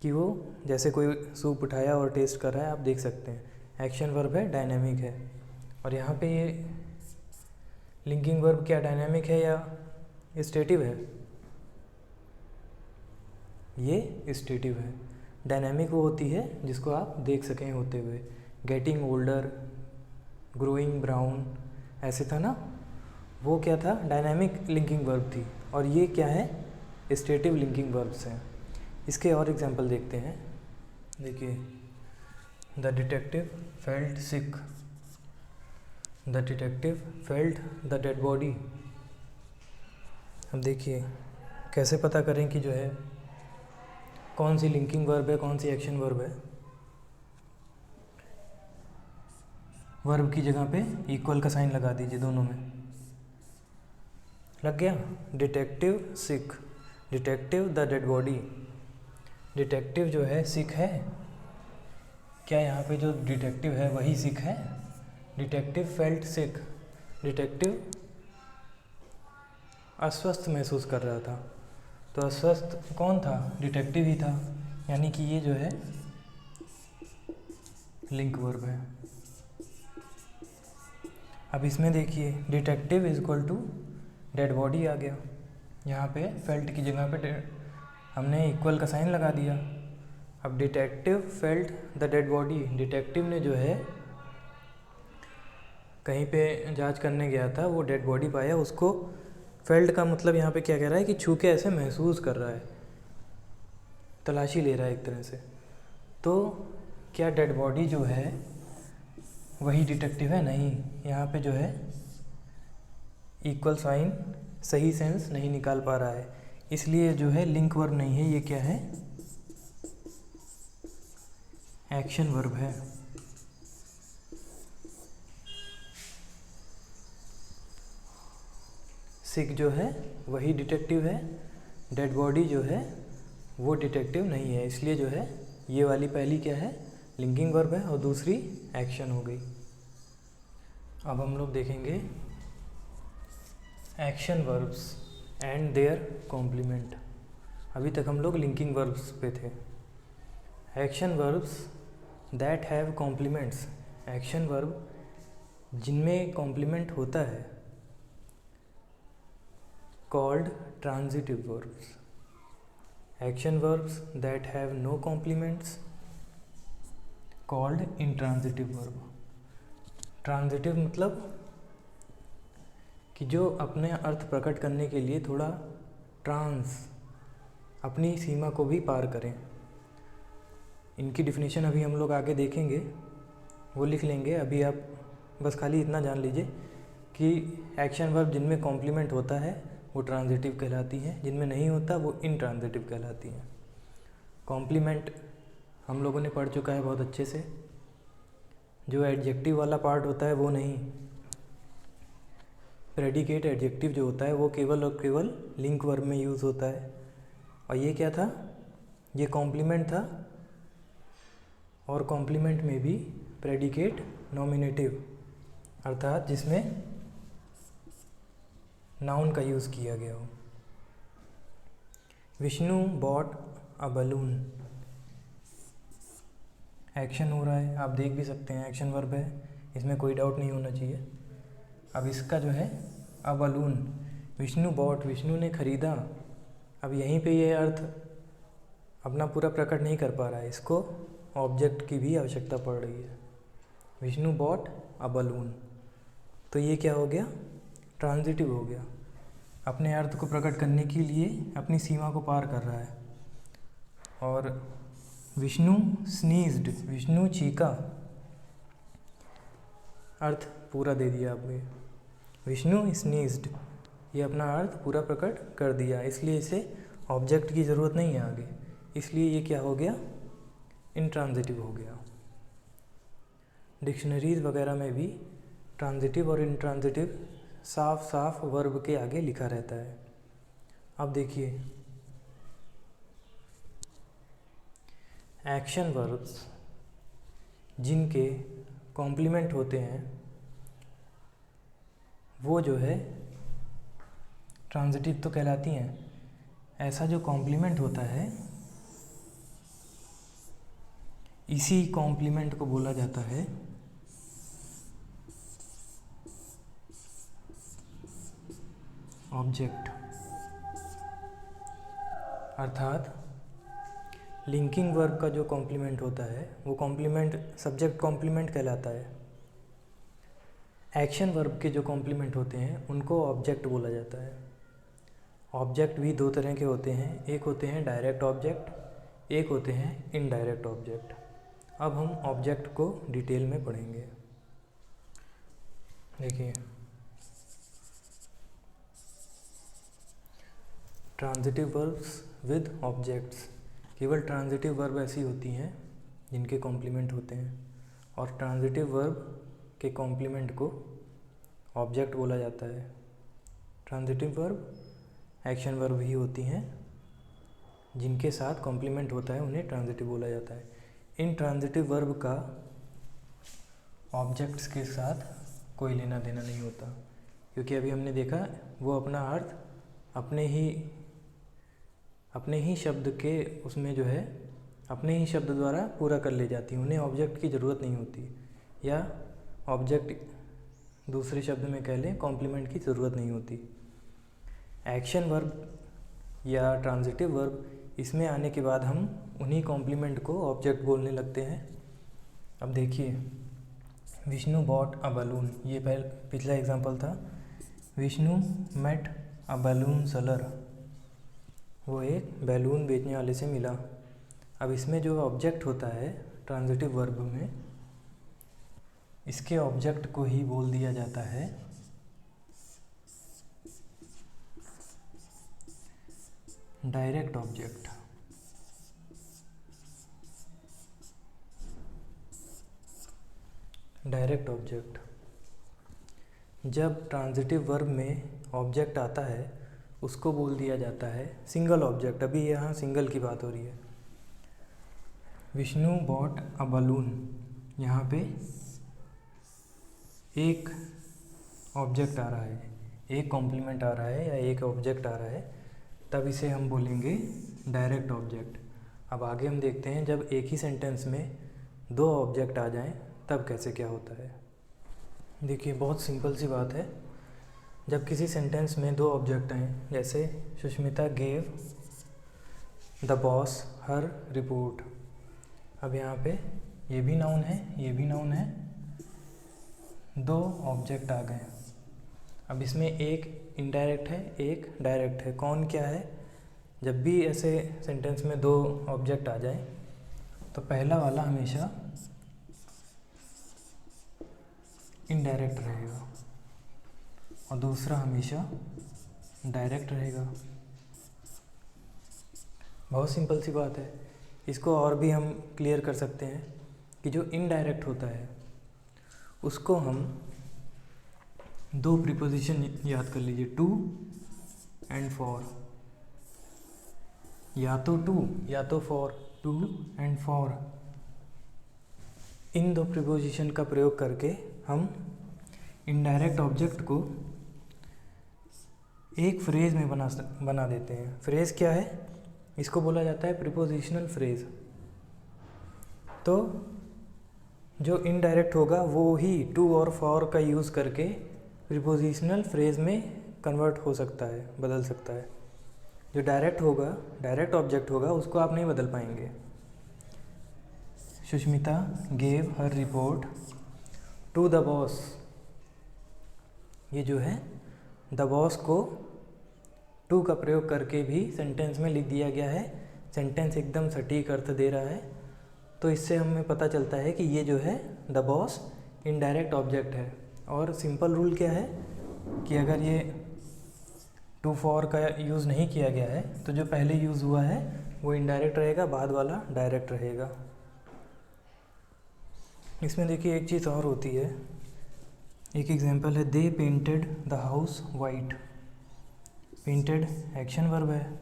कि वो जैसे कोई सूप उठाया और टेस्ट कर रहा है, आप देख सकते हैं एक्शन वर्ब है, डायनेमिक है। और यहाँ पे ये लिंकिंग वर्ब क्या डायनेमिक है या स्टेटिव है, ये स्टेटिव है। डायनेमिक वो होती है जिसको आप देख सकें होते हुए, गेटिंग ओल्डर, ग्रोइंग ब्राउन, ऐसे था ना, वो क्या था, डायनेमिक लिंकिंग वर्ब थी। और ये क्या है, स्टेटिव लिंकिंग वर्ब्स हैं। इसके और एग्जांपल देखते हैं। देखिए, the detective felt sick, the detective felt the dead body. अब देखिए कैसे पता करें कि जो है कौन सी लिंकिंग वर्ब है, कौन सी एक्शन वर्ब है। वर्ब की जगह पे इक्वल का साइन लगा दीजिए, दोनों में लग गया। Detective sick, detective the dead body, detective जो है सिक है, क्या यहाँ पे जो डिटेक्टिव है वही सिक है। डिटेक्टिव फेल्ट सिक, डिटेक्टिव अस्वस्थ महसूस कर रहा था, तो अस्वस्थ कौन था, डिटेक्टिव ही था। यानी कि ये जो है लिंक वर्ब है। अब इसमें देखिए detective is equal to dead body आ गया, यहाँ पे फेल्ट की जगह पे हमने इक्वल का साइन लगा दिया। अब detective felt the dead body, detective ने जो है कहीं पे जांच करने गया था, वो डेड बॉडी पाया, उसको फेल्ट का मतलब यहाँ पे क्या कह रहा है कि छू के ऐसे महसूस कर रहा है, तलाशी ले रहा है एक तरह से। तो क्या डेड बॉडी जो है वही डिटेक्टिव है, नहीं, यहाँ पे जो है इक्वल साइन सही सेंस नहीं निकाल पा रहा है, इसलिए जो है लिंक वर्ब नहीं है, ये क्या है, एक्शन वर्ब है। सिक जो है वही डिटेक्टिव है, डेड बॉडी जो है वो डिटेक्टिव नहीं है, इसलिए जो है ये वाली पहली क्या है, लिंकिंग वर्ब है, और दूसरी एक्शन हो गई। अब हम लोग देखेंगे action verbs and their complement. अभी तक हम लोग लिंकिंग वर्ब्स पे थे। Action verbs that have complements, action verb जिनमें कॉम्प्लीमेंट होता है, called transitive verbs. Action verbs that have no complements called intransitive verb. Transitive मतलब कि जो अपने अर्थ प्रकट करने के लिए थोड़ा ट्रांस अपनी सीमा को भी पार करें। इनकी डिफिनीशन अभी हम लोग आगे देखेंगे, वो लिख लेंगे। अभी आप बस खाली इतना जान लीजिए कि एक्शन वर्ब जिनमें कॉम्प्लीमेंट होता है वो ट्रांजिटिव कहलाती हैं, जिनमें नहीं होता वो इनट्रांजिटिव कहलाती हैं। कॉम्प्लीमेंट हम लोगों ने पढ़ चुका है बहुत अच्छे से। जो एडजेक्टिव वाला पार्ट होता है वो नहीं, प्रेडिकेट एडजेक्टिव जो होता है वो केवल और केवल लिंक वर्ब में यूज़ होता है। और ये क्या था, ये कॉम्प्लीमेंट था, और कॉम्प्लीमेंट में भी प्रेडिकेट नॉमिनेटिव अर्थात जिसमें नाउन का यूज़ किया गया हो। Vishnu bought a balloon, action हो रहा है, आप देख भी सकते हैं एक्शन वर्ब है, इसमें कोई डाउट नहीं होना चाहिए। अब इसका जो है a balloon, Vishnu bought, Vishnu ने खरीदा। अब यहीं पे ये अर्थ अपना पूरा प्रकट नहीं कर पा रहा है, इसको ऑब्जेक्ट की भी आवश्यकता पड़ रही है। विष्णु बॉट अ बलून, तो ये क्या हो गया, ट्रांजिटिव हो गया। अपने अर्थ को प्रकट करने के लिए अपनी सीमा को पार कर रहा है। और विष्णु स्नीज्ड, विष्णु चीका, अर्थ पूरा दे दिया आपने। विष्णु स्नीज्ड, ये अपना अर्थ पूरा प्रकट कर दिया, इसलिए इसे ऑब्जेक्ट की ज़रूरत नहीं है आगे, इसलिए ये क्या हो गया, इनट्रांजिटिव हो गया। डिक्शनरीज वगैरह में भी ट्रांजिटिव और इनट्रांजिटिव साफ साफ वर्ब के आगे लिखा रहता है। अब देखिए, एक्शन वर्ब्स जिनके कॉम्प्लीमेंट होते हैं वो जो है ट्रांजिटिव तो कहलाती हैं। ऐसा जो कॉम्प्लीमेंट होता है इसी कॉम्प्लीमेंट को बोला जाता है ऑब्जेक्ट, अर्थात लिंकिंग वर्ब का जो कॉम्प्लीमेंट होता है वो कॉम्प्लीमेंट सब्जेक्ट कॉम्प्लीमेंट कहलाता है। एक्शन वर्ब के जो कॉम्प्लीमेंट होते हैं उनको ऑब्जेक्ट बोला जाता है। ऑब्जेक्ट भी दो तरह के होते हैं, एक होते हैं डायरेक्ट ऑब्जेक्ट, एक होते हैं इनडायरेक्ट ऑब्जेक्ट। अब हम ऑब्जेक्ट को डिटेल में पढ़ेंगे। देखिए, ट्रांजिटिव वर्ब्स विद ऑब्जेक्ट्स, केवल ट्रांजिटिव वर्ब ऐसी होती हैं जिनके कॉम्प्लीमेंट होते हैं, और ट्रांजिटिव वर्ब के कॉम्प्लीमेंट को ऑब्जेक्ट बोला जाता है। ट्रांजिटिव वर्ब एक्शन वर्ब ही होती हैं जिनके साथ कॉम्प्लीमेंट होता है, उन्हें ट्रांजिटिव बोला जाता है। इन ट्रांजिटिव वर्ब का ऑब्जेक्ट्स के साथ कोई लेना देना नहीं होता, क्योंकि अभी हमने देखा वो अपना अर्थ अपने ही शब्द के उसमें जो है अपने ही शब्द द्वारा पूरा कर ले जाती हैं, उन्हें ऑब्जेक्ट की ज़रूरत नहीं होती, या ऑब्जेक्ट दूसरे शब्द में कह लें कॉम्प्लीमेंट की ज़रूरत नहीं होती। एक्शन वर्ब या ट्रांजिटिव वर्ब इसमें आने के बाद हम उन्हीं कॉम्प्लीमेंट को ऑब्जेक्ट बोलने लगते हैं। अब देखिए, विष्णु बॉट अ बलून, ये पिछला एग्जांपल था। Vishnu met a balloon seller, वो एक बैलून बेचने वाले से मिला। अब इसमें जो ऑब्जेक्ट होता है ट्रांजिटिव वर्ब में, इसके ऑब्जेक्ट को ही बोल दिया जाता है डायरेक्ट ऑब्जेक्ट। डायरेक्ट ऑब्जेक्ट, जब ट्रांजिटिव वर्ब में ऑब्जेक्ट आता है उसको बोल दिया जाता है सिंगल ऑब्जेक्ट। अभी यहाँ सिंगल की बात हो रही है। विष्णु बॉट अ बलून, यहाँ पे एक ऑब्जेक्ट आ रहा है, एक कॉम्प्लीमेंट आ रहा है या एक ऑब्जेक्ट आ रहा है, तब इसे हम बोलेंगे डायरेक्ट ऑब्जेक्ट। अब आगे हम देखते हैं जब एक ही सेंटेंस में दो ऑब्जेक्ट आ जाएं तब कैसे क्या होता है। देखिए, बहुत सिंपल सी बात है। जब किसी सेंटेंस में दो ऑब्जेक्ट आएँ, जैसे Sushmita gave the boss her report. अब यहाँ पे ये भी नाउन है, ये भी नाउन है, दो ऑब्जेक्ट आ गए। अब इसमें एक इनडायरेक्ट है, एक डायरेक्ट है। कौन क्या है? जब भी ऐसे सेंटेंस में दो ऑब्जेक्ट आ जाए तो पहला वाला हमेशा इनडायरेक्ट रहेगा और दूसरा हमेशा डायरेक्ट रहेगा। बहुत सिंपल सी बात है। इसको और भी हम क्लियर कर सकते हैं कि जो इनडायरेक्ट होता है उसको हम दो प्रीपोजिशन याद कर लीजिए, टू एंड फॉर, या तो टू या तो फॉर, टू एंड फॉर। इन दो प्रीपोजिशन का प्रयोग करके हम इनडायरेक्ट ऑब्जेक्ट को एक फ्रेज में बना देते हैं। फ्रेज क्या है? इसको बोला जाता है प्रीपोजिशनल फ्रेज। तो जो इनडायरेक्ट होगा वो ही टू और फॉर का यूज़ करके प्रीपोजिशनल फ्रेज में कन्वर्ट हो सकता है, बदल सकता है। जो डायरेक्ट होगा, डायरेक्ट ऑब्जेक्ट होगा, उसको आप नहीं बदल पाएंगे। Sushmita gave her report to the boss. ये जो है द बॉस को टू का प्रयोग करके भी सेंटेंस में लिख दिया गया है। सेंटेंस एकदम सटीक अर्थ दे रहा है। तो इससे हमें पता चलता है कि ये जो है द बॉस इनडायरेक्ट ऑब्जेक्ट है। और सिंपल रूल क्या है कि अगर ये टू फॉर का यूज़ नहीं किया गया है तो जो पहले यूज़ हुआ है वो इनडायरेक्ट रहेगा, बाद वाला डायरेक्ट रहेगा। इसमें देखिए एक चीज़ और होती है। एक एग्जांपल है, they painted the house white. Painted action verb है,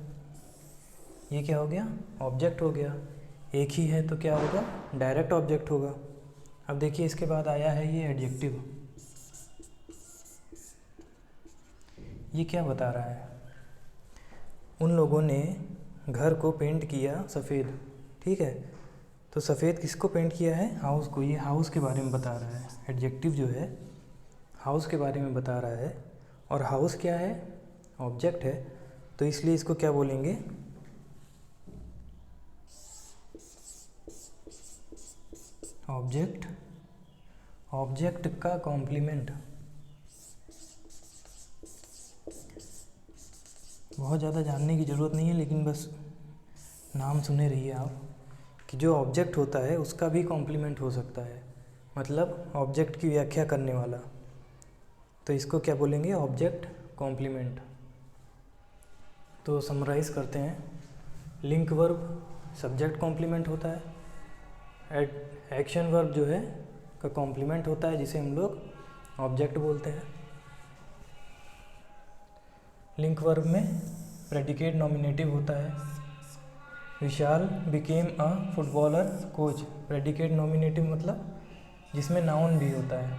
ये क्या हो गया? ऑब्जेक्ट हो गया। एक ही है तो क्या होगा? डायरेक्ट ऑब्जेक्ट होगा। अब देखिए इसके बाद आया है ये एडजेक्टिव। ये क्या बता रहा है? उन लोगों ने घर को पेंट किया सफ़ेद। ठीक है, तो सफ़ेद किसको पेंट किया है? हाउस को। ये हाउस के बारे में बता रहा है। एडजेक्टिव जो है हाउस के बारे में बता रहा है। और हाउस क्या है? ऑब्जेक्ट है। तो इसलिए इसको क्या बोलेंगे? ऑब्जेक्ट। ऑब्जेक्ट का कॉम्प्लीमेंट। बहुत ज़्यादा जानने की ज़रूरत नहीं है, लेकिन बस नाम सुने रहिए आप कि जो ऑब्जेक्ट होता है उसका भी कॉम्प्लीमेंट हो सकता है, मतलब ऑब्जेक्ट की व्याख्या करने वाला। तो इसको क्या बोलेंगे? Object complement. तो समराइज़ करते हैं। लिंक वर्ब सब्जेक्ट कॉम्प्लीमेंट होता है। एक्शन वर्ब जो है का कॉम्प्लीमेंट होता है, जिसे हम लोग ऑब्जेक्ट बोलते हैं। लिंक वर्ब में प्रेडिकेट नॉमिनेटिव होता है। Vishal became a footballer coach. Predicate nominative मतलब जिसमें नाउन भी होता है।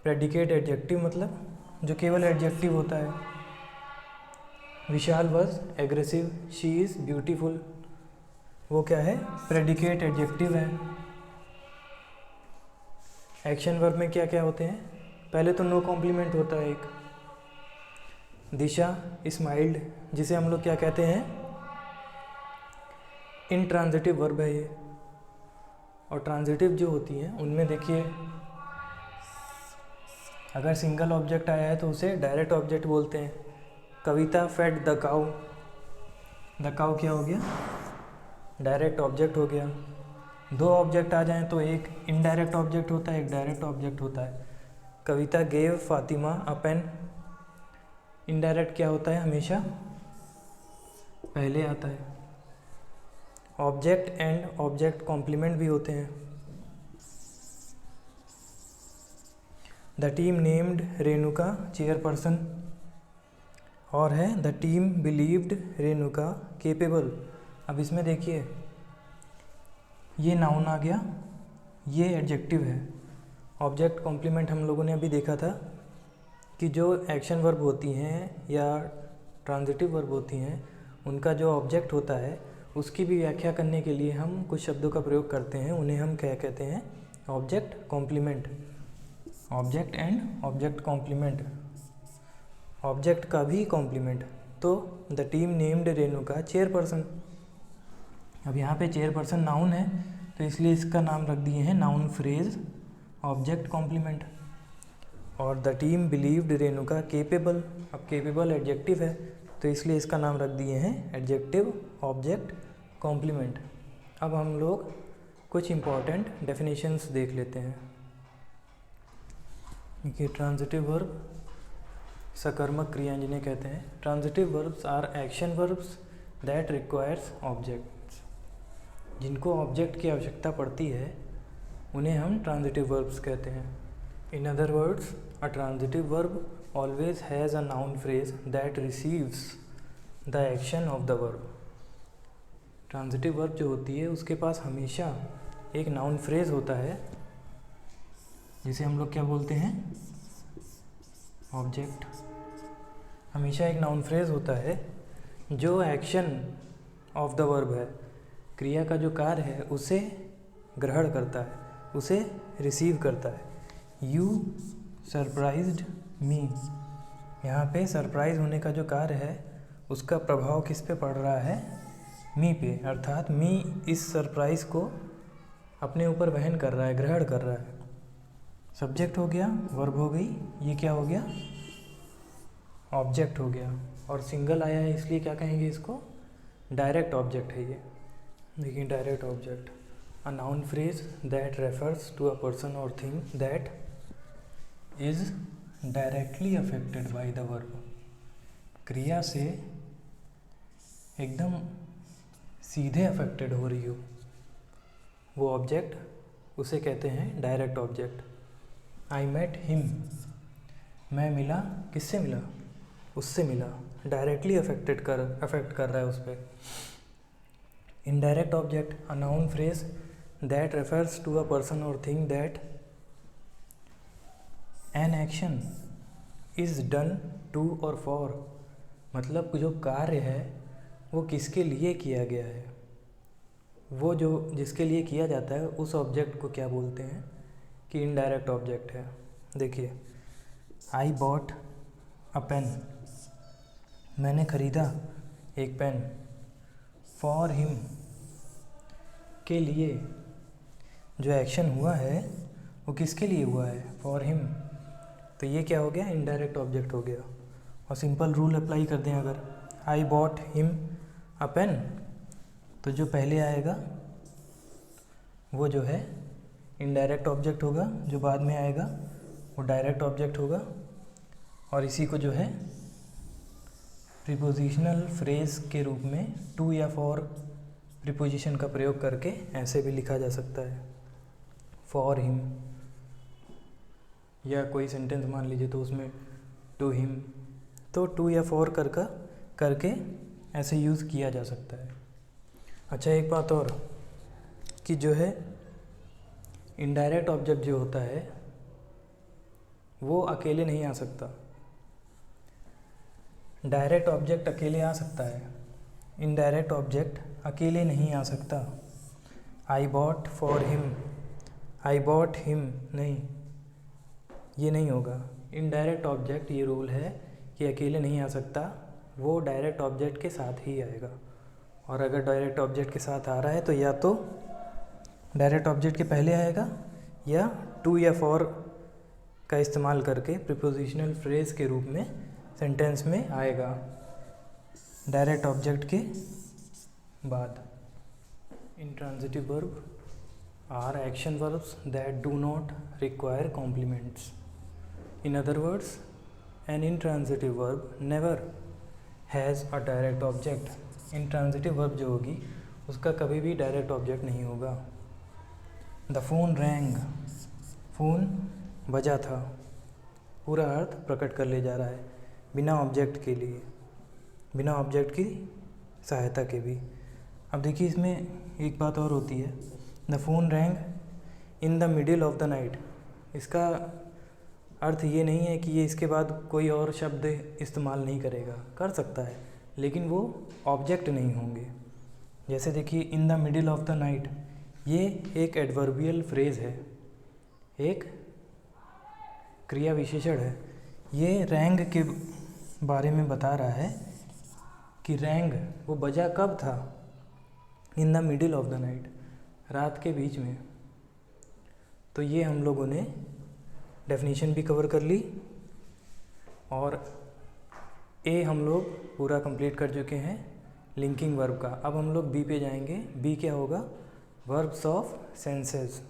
प्रेडिकेट एडजेक्टिव मतलब जो केवल एडजेक्टिव होता है। Vishal was aggressive, she is beautiful, वो क्या है? प्रेडिकेट एडजेक्टिव है। एक्शन वर्ब में क्या क्या होते हैं? पहले तो नो कॉम्प्लीमेंट होता है एक। दिशा स्माइल्ड, जिसे हम लोग क्या कहते हैं? इनट्रांजिटिव वर्ब है ये। और ट्रांजिटिव जो होती हैं उनमें देखिए अगर सिंगल ऑब्जेक्ट आया है तो उसे डायरेक्ट ऑब्जेक्ट बोलते हैं। Kavita fed the cow. The cow क्या हो गया? डायरेक्ट ऑब्जेक्ट हो गया। दो ऑब्जेक्ट आ जाएं तो एक इनडायरेक्ट ऑब्जेक्ट होता है, एक डायरेक्ट ऑब्जेक्ट होता है। कविता गेव फातिमा अ पेन। इनडायरेक्ट क्या होता है? हमेशा पहले आता है। ऑब्जेक्ट एंड ऑब्जेक्ट कॉम्प्लीमेंट भी होते हैं। The team named Renuka chairperson. और है the team believed Renuka capable. अब इसमें देखिए ये नाउन आ गया, ये एडजेक्टिव है। ऑब्जेक्ट कॉम्प्लीमेंट हम लोगों ने अभी देखा था कि जो एक्शन वर्ब होती हैं या ट्रांजिटिव वर्ब होती हैं उनका जो ऑब्जेक्ट होता है उसकी भी व्याख्या करने के लिए हम कुछ शब्दों का प्रयोग करते हैं। उन्हें हम क्या कहते हैं? Object complement. Object and object complement. Object का भी कॉम्प्लीमेंट। तो the team named Renuka chairperson. अब यहाँ पे चेयरपर्सन नाउन है तो इसलिए इसका नाम रख दिए हैं नाउन फ्रेज ऑब्जेक्ट कॉम्प्लीमेंट। और the team believed Renuka capable. अब केपेबल एडजेक्टिव है तो इसलिए इसका नाम रख दिए हैं एडजेक्टिव ऑब्जेक्ट कॉम्प्लीमेंट। अब हम लोग कुछ इम्पॉर्टेंट डेफिनेशंस देख लेते हैं। देखिए, ट्रांजिटिव वर्ब सकर्मक क्रिया जिन्हें कहते हैं। Transitive verbs are action verbs that requires objects. जिनको ऑब्जेक्ट की आवश्यकता पड़ती है उन्हें हम ट्रांजिटिव वर्ब्स कहते हैं। इन other words, a transitive verb always has a noun phrase that receives the action of the verb. Transitive verb जो होती है उसके पास हमेशा एक नाउन फ्रेज होता है जिसे हम लोग क्या बोलते हैं, ऑब्जेक्ट। हमेशा एक नाउन फ्रेज होता है जो एक्शन ऑफ द वर्ब है, क्रिया का जो कार्य है उसे ग्रहण करता है, उसे रिसीव करता है। यू सरप्राइज्ड मी, यहाँ पे सरप्राइज होने का जो कार्य है उसका प्रभाव किस पे पड़ रहा है, मी पे, अर्थात मी इस सरप्राइज को अपने ऊपर वहन कर रहा है, ग्रहण कर रहा है। सब्जेक्ट हो गया, वर्ब हो गई, ये क्या हो गया, ऑब्जेक्ट हो गया। और सिंगल आया है इसलिए क्या कहेंगे इसको, डायरेक्ट ऑब्जेक्ट है ये। देखिए, direct object, a noun phrase that refers to a person और thing that is directly affected by the verb. क्रिया से एकदम सीधे अफेक्टेड हो रही हो वो ऑब्जेक्ट, उसे कहते हैं direct object. I met him, मैं मिला, किससे मिला, उससे मिला, डायरेक्टली अफेक्ट कर रहा है उस पर। Indirect object, a noun phrase that refers to a person और thing that an action is done to or for. मतलब जो कार्य है वो किसके लिए किया गया है, वो जो जिसके लिए किया जाता है उस ऑब्जेक्ट को क्या बोलते हैं कि इनडायरेक्ट ऑब्जेक्ट है। देखिए, आई बॉट अ पेन, मैंने खरीदा एक पेन। फॉर हिम, के लिए जो एक्शन हुआ है वो किसके लिए हुआ है, फॉर हिम। तो ये क्या हो गया, इनडायरेक्ट ऑब्जेक्ट हो गया। और सिंपल रूल अप्लाई कर दें, अगर I bought him a pen, तो जो पहले आएगा वो जो है इनडायरेक्ट ऑब्जेक्ट होगा, जो बाद में आएगा वो डायरेक्ट ऑब्जेक्ट होगा। और इसी को जो है प्रीपोजिशनल फ्रेज के रूप में टू या फॉर प्रीपोजिशन का प्रयोग करके ऐसे भी लिखा जा सकता है, फॉर हिम। या कोई सेंटेंस मान लीजिए तो उसमें टू हिम, तो टू या फॉर करके ऐसे यूज़ किया जा सकता है। अच्छा, एक बात और कि जो है इनडायरेक्ट ऑब्जेक्ट जो होता है वो अकेले नहीं आ सकता, डायरेक्ट ऑब्जेक्ट अकेले आ सकता है, इनडायरेक्ट ऑब्जेक्ट अकेले नहीं आ सकता। I bought for him, I bought him नहीं, ये नहीं होगा। इनडायरेक्ट ऑब्जेक्ट, ये रूल है कि अकेले नहीं आ सकता, वो डायरेक्ट ऑब्जेक्ट के साथ ही आएगा। और अगर डायरेक्ट ऑब्जेक्ट के साथ आ रहा है तो या तो डायरेक्ट ऑब्जेक्ट के पहले आएगा या टू या फॉर का इस्तेमाल करके प्रीपोजिशनल फ्रेज के रूप में सेंटेंस में आएगा डायरेक्ट ऑब्जेक्ट के बाद। Intransitive verb are action verbs that do not require complements. In other words, an intransitive verb never has a direct object. Intransitive verb जो होगी उसका कभी भी डायरेक्ट ऑब्जेक्ट नहीं होगा। The phone rang, फ़ोन बजा था, पूरा अर्थ प्रकट कर ले जा रहा है बिना ऑब्जेक्ट के लिए, बिना ऑब्जेक्ट की सहायता के भी। अब देखिए, इसमें एक बात और होती है, the phone wrong in the middle of the night. इसका अर्थ ये नहीं है कि ये इसके बाद कोई और शब्द इस्तेमाल नहीं करेगा, कर सकता है, लेकिन वो ऑब्जेक्ट नहीं होंगे। जैसे देखिए, in the middle of the night, ये एक एडवर्बियल फ्रेज है, एक क्रिया विशेषण है। ये रैंग के बारे में बता रहा है कि रैंग वो बजा कब था, in the middle of the night, रात के बीच में। तो ये हम लोगों ने डेफिनेशन भी कवर कर ली और ए हम लोग पूरा कंप्लीट कर चुके हैं लिंकिंग वर्ब का। अब हम लोग बी पे जाएंगे। बी क्या होगा? Verbs of senses.